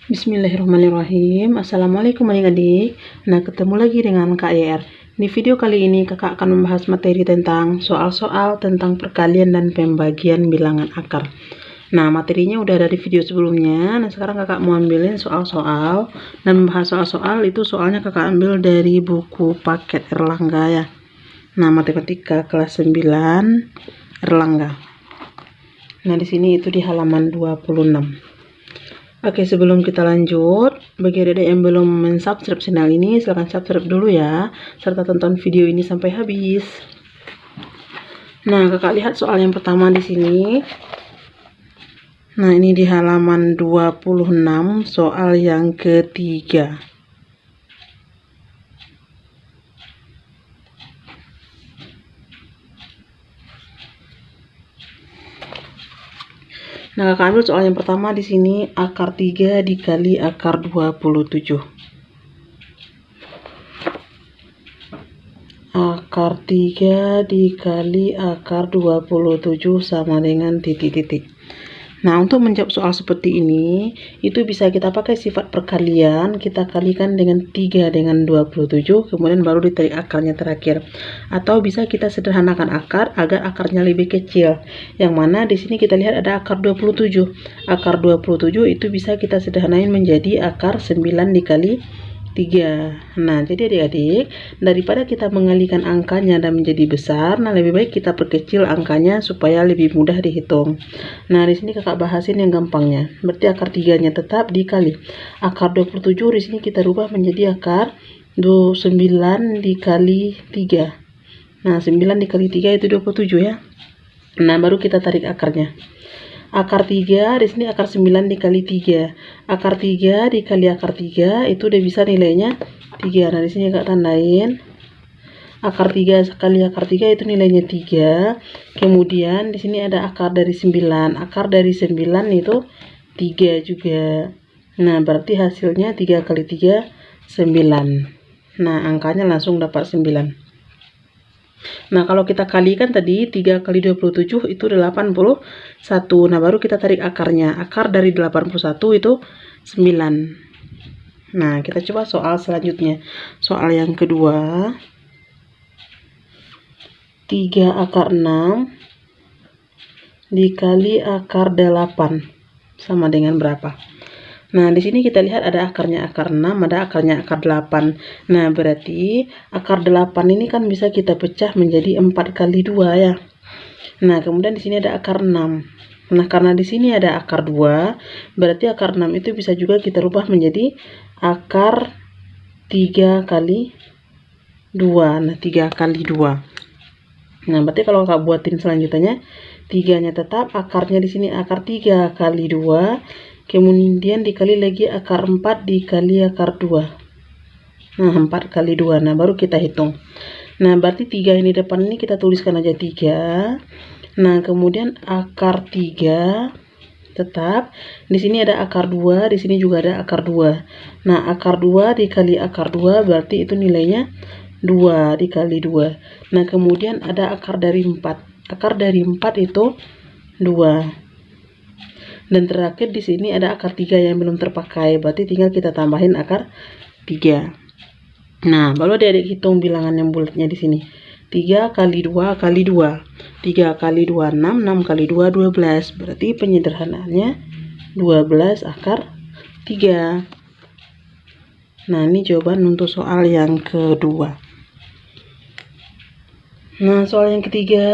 Bismillahirrahmanirrahim. Assalamualaikum adik-adik. Nah, ketemu lagi dengan Kak YR. Di video kali ini kakak akan membahas materi tentang soal-soal tentang perkalian dan pembagian bilangan akar. Nah, materinya udah ada di video sebelumnya. Nah, sekarang kakak mau ambilin soal-soal dan membahas soal-soal itu. Soalnya kakak ambil dari buku paket Erlangga ya. Nah, matematika kelas 9 Erlangga. Nah, di sini itu di halaman 26. Oke, sebelum kita lanjut, bagi adik-adik yang belum mensubscribe channel ini, silahkan subscribe dulu ya, serta tonton video ini sampai habis. Nah, kakak lihat soal yang pertama di sini. Nah, ini di halaman 26, soal yang ketiga. Nah, kakak ambil soal yang pertama di sini, akar 3 dikali akar 27. Akar 3 dikali akar 27 sama dengan titik-titik. Nah, untuk menjawab soal seperti ini, itu bisa kita pakai sifat perkalian, kita kalikan dengan 3 dengan 27, kemudian baru ditarik akarnya terakhir. Atau bisa kita sederhanakan akar agar akarnya lebih kecil. Yang mana di sini kita lihat ada akar 27. Akar 27 itu bisa kita sederhanain menjadi akar 9 dikali 3. Nah, jadi adik-adik, daripada kita mengalihkan angkanya dan menjadi besar, nah lebih baik kita perkecil angkanya supaya lebih mudah dihitung. Nah, di sini kakak bahasin yang gampangnya. Berarti akar 3-nya tetap dikali akar 27, di sini kita rubah menjadi akar 9 dikali 3. Nah, 9 dikali 3 itu 27 ya. Nah, baru kita tarik akarnya. Akar 3 di sini akar 9 dikali 3. Akar 3 dikali akar 3 itu udah bisa nilainya 3. Nah, di sini Kak tandain. Akar 3 kali akar 3 itu nilainya 3. Kemudian di sini ada akar dari 9. Akar dari 9 itu 3 juga. Nah, berarti hasilnya 3 kali 3 9. Nah, angkanya langsung dapat 9. Nah, kalau kita kalikan tadi 3 kali 27 itu 81. Nah, baru kita tarik akarnya. Akar dari 81 itu 9. Nah, kita coba soal selanjutnya. Soal yang kedua. 3 akar 6 dikali akar 8 sama dengan berapa? Nah, di sini kita lihat ada akarnya akar 6, ada akarnya akar 8. Nah, berarti akar 8 ini kan bisa kita pecah menjadi 4 kali 2 ya. Nah, kemudian di sini ada akar 6. Nah, karena di sini ada akar 2, berarti akar 6 itu bisa juga kita rubah menjadi akar 3 kali 2. Nah, 3 kali 2. Nah, berarti kalau kakak buatin selanjutnya, 3-nya tetap, akarnya di sini akar 3 kali 2. Kemudian dikali lagi akar 4 dikali akar 2. Nah, 4 kali 2. Nah, baru kita hitung. Nah, berarti 3 ini depan ini kita tuliskan aja 3. Nah, kemudian akar 3 tetap. Di sini ada akar 2, di sini juga ada akar 2. Nah, akar 2 dikali akar 2 berarti itu nilainya 2 dikali 2. Nah, kemudian ada akar dari 4. Akar dari 4 itu 2. Dan terakhir di sini ada akar 3 yang belum terpakai, berarti tinggal kita tambahin akar 3. Nah, baru adik-adik hitung bilangan yang bulatnya di sini. 3 kali 2 kali 2. 3 kali 2 6, 6 kali 2 12. Berarti penyederhanaannya 12 akar 3. Nah, ini jawaban untuk soal yang kedua. Nah, soal yang ketiga,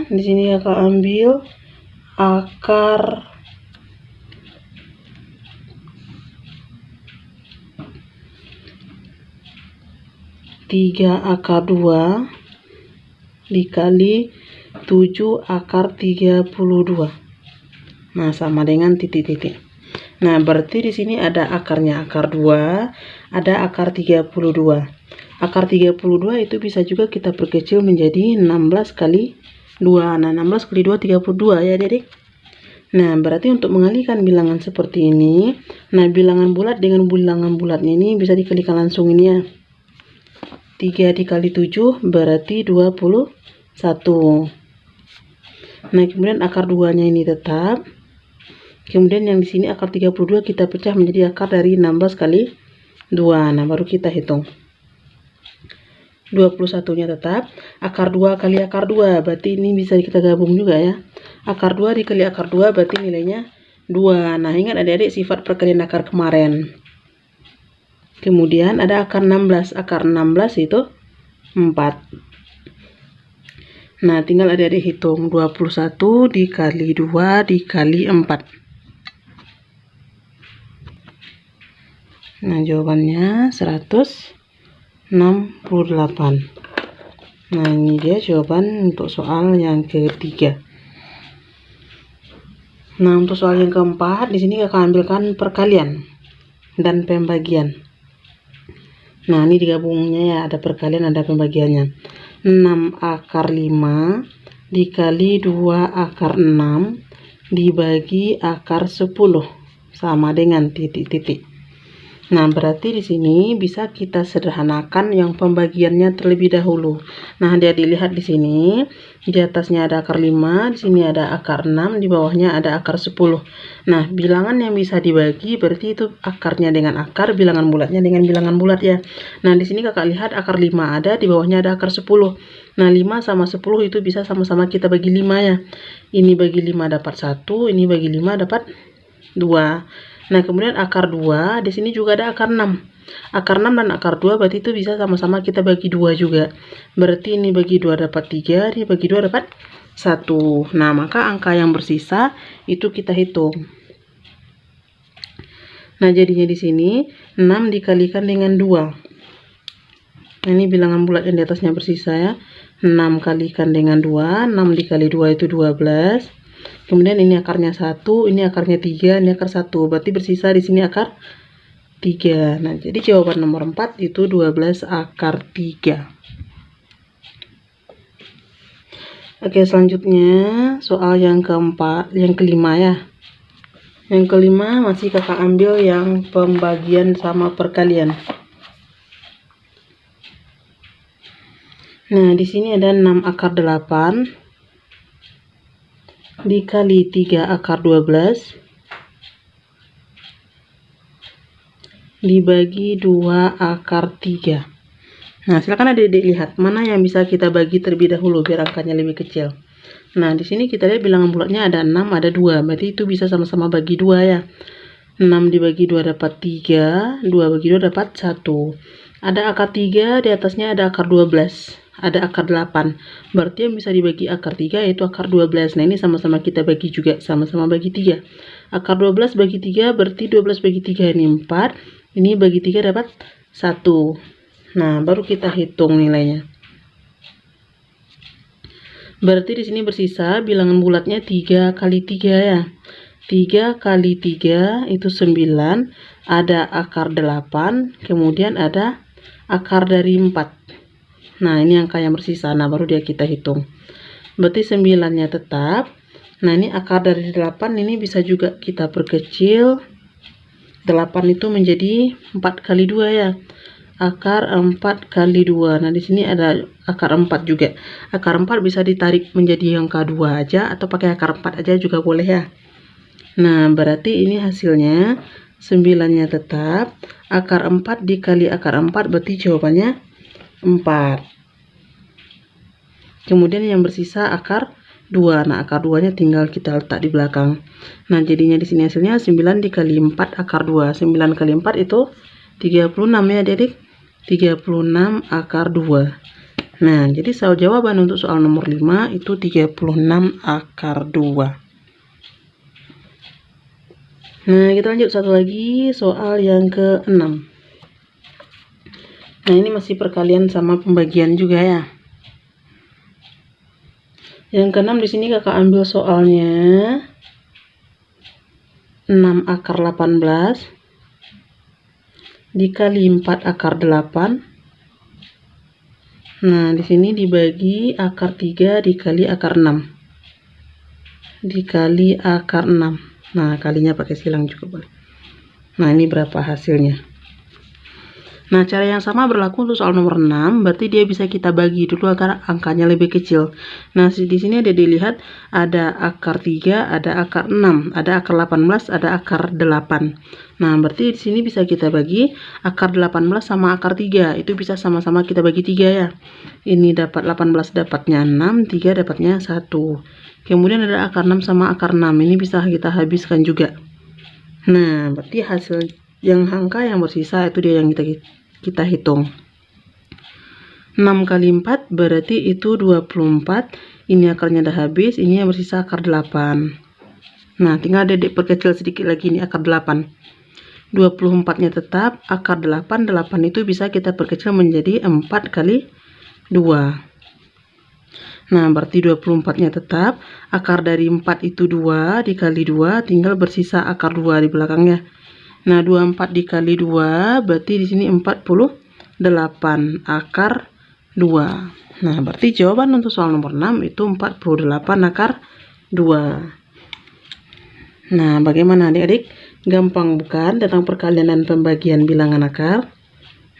di sini kakak ambil akar 3 akar 2 dikali 7 akar 32. Nah, sama dengan titik-titik. Nah, berarti di sini ada akarnya akar 2, ada akar 32. Akar 32 itu bisa juga kita perkecil menjadi 16 kali 2. Nah, 16 kali 2 32 ya, Adik. Nah, berarti untuk mengalihkan bilangan seperti ini, nah bilangan bulat dengan bilangan bulatnya ini bisa dikalikan langsung ini ya. 3 dikali 7 berarti 21. Nah, kemudian akar 2-nya ini tetap. Kemudian yang di sini akar 32 kita pecah menjadi akar dari 16 kali 2. Nah, baru kita hitung. 21-nya tetap akar 2 kali akar 2, berarti ini bisa kita gabung juga ya. Akar 2 dikali akar 2 berarti nilainya 2. Nah, ingat adik-adik sifat perkalian akar kemarin. Kemudian ada akar 16. Akar 16 itu 4. Nah, tinggal adik-adik hitung 21 dikali 2 dikali 4. Nah, jawabannya 168. Nah, ini dia jawaban untuk soal yang ketiga. Nah, untuk soal yang keempat, di sini kakak ambilkan perkalian dan pembagian. Nah, ini digabungnya ya, ada perkalian, ada pembagiannya. 6 akar 5 dikali 2 akar 6 dibagi akar 10 sama dengan titik-titik. Nah, berarti di sini bisa kita sederhanakan yang pembagiannya terlebih dahulu. Nah, dia dilihat di sini, di atasnya ada akar 5, di sini ada akar 6, di bawahnya ada akar 10. Nah, bilangan yang bisa dibagi berarti itu akarnya dengan akar, bilangan bulatnya dengan bilangan bulat ya. Nah, di sini kakak lihat akar 5 ada, di bawahnya ada akar 10. Nah, 5 sama 10 itu bisa sama-sama kita bagi 5 ya. Ini bagi 5 dapat 1, ini bagi 5 dapat 2. Nah, kemudian akar 2, di sini juga ada akar 6. Akar 6 dan akar 2 berarti itu bisa sama-sama kita bagi 2 juga. Berarti ini bagi 2 dapat 3, ini bagi 2 dapat 1. Nah, maka angka yang bersisa itu kita hitung. Nah, jadinya di sini 6 dikalikan dengan 2. Nah, ini bilangan bulat yang di atasnya bersisa ya. 6 kalikan dengan 2, 6 dikali 2 itu 12. Kemudian ini akarnya 1, ini akarnya 3, ini akar 1. Berarti bersisa di sini akar 3. Nah, jadi jawaban nomor 4 itu 12 akar 3. Oke, selanjutnya soal yang kelima ya. Yang kelima masih kakak ambil yang pembagian sama perkalian. Nah, di sini ada 6 akar 8 dikali 3 akar 12 dibagi 2 akar 3. Nah, silakan adik-adik lihat mana yang bisa kita bagi terlebih dahulu biar angkanya lebih kecil. Nah, di sini kita lihat bilangan bulatnya ada 6, ada 2. Berarti itu bisa sama-sama bagi 2 ya. 6 dibagi 2 dapat 3, 2 bagi 2 dapat 1. Ada akar 3, di atasnya ada akar 12. Ada akar 8. Berarti yang bisa dibagi akar 3 yaitu akar 12. Nah, ini sama-sama kita bagi juga, sama-sama bagi 3. Akar 12 bagi 3 berarti 12 bagi 3 ini 4. Ini bagi 3 dapat 1. Nah, baru kita hitung nilainya. Berarti di sini bersisa bilangan bulatnya 3 kali 3 ya. 3 kali 3 itu 9. Ada akar 8, kemudian ada akar dari 4. Nah, ini angka yang bersisa. Nah, baru dia kita hitung. Berarti 9-nya tetap. Nah, ini akar dari 8 ini bisa juga kita perkecil. 8 itu menjadi 4 kali 2 ya. Akar 4 kali 2. Nah, di sini ada akar 4 juga. Akar 4 bisa ditarik menjadi angka 2 aja atau pakai akar 4 aja juga boleh ya. Nah, berarti ini hasilnya 9-nya tetap. Akar 4 dikali akar 4 berarti jawabannya 4. Kemudian yang bersisa akar 2. Nah, akar 2-nya tinggal kita letak di belakang. Nah, jadinya di sini hasilnya 9 dikali 4 akar 2. 9 kali 4 itu 36 ya, Adik. 36 akar 2. Nah, jadi jawaban untuk soal nomor 5 itu 36 akar 2. Nah, kita lanjut satu lagi soal yang ke-6. Nah, ini masih perkalian sama pembagian juga ya. Yang ke-6 di sini kakak ambil soalnya 6 akar 18 dikali 4 akar 8. Nah, di sini dibagi akar 3 dikali akar 6. Dikali akar 6. Nah, kalinya pakai silang juga boleh. Nah, ini berapa hasilnya? Nah, cara yang sama berlaku untuk soal nomor 6, berarti dia bisa kita bagi dulu agar angkanya lebih kecil. Nah, di sini ada dilihat ada akar 3, ada akar 6, ada akar 18, ada akar 8. Nah, berarti di sini bisa kita bagi akar 18 sama akar 3. Itu bisa sama-sama kita bagi 3 ya. Ini dapat 18 dapatnya 6, 3 dapatnya 1. Kemudian ada akar 6 sama akar 6. Ini bisa kita habiskan juga. Nah, berarti hasil yang angka yang bersisa itu dia yang kita hitung. 6 kali 4 berarti itu 24. Ini akarnya udah habis, ini yang bersisa akar 8. Nah, tinggal dedek perkecil sedikit lagi, ini akar 8. 24-nya tetap, akar 8, 8 itu bisa kita perkecil menjadi 4 kali 2. Nah, berarti 24-nya tetap, akar dari 4 itu 2, dikali 2, tinggal bersisa akar 2 di belakangnya. Nah, 24 dikali 2, berarti di sini 48 akar 2. Nah, berarti jawaban untuk soal nomor 6 itu 48 akar 2. Nah, bagaimana adik-adik? Gampang bukan tentang perkalian dan pembagian bilangan akar?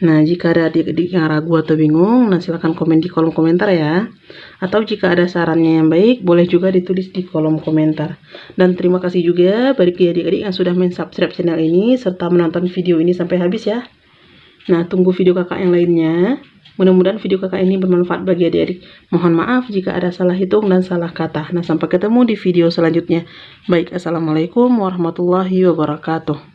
Nah, jika ada adik-adik yang ragu atau bingung, nah silahkan komen di kolom komentar ya. Atau jika ada sarannya yang baik, boleh juga ditulis di kolom komentar. Dan terima kasih juga bagi adik-adik yang sudah mensubscribe channel ini, serta menonton video ini sampai habis ya. Nah, tunggu video kakak yang lainnya. Mudah-mudahan video kakak ini bermanfaat bagi adik-adik. Mohon maaf jika ada salah hitung dan salah kata. Nah, sampai ketemu di video selanjutnya. Baik, assalamualaikum warahmatullahi wabarakatuh.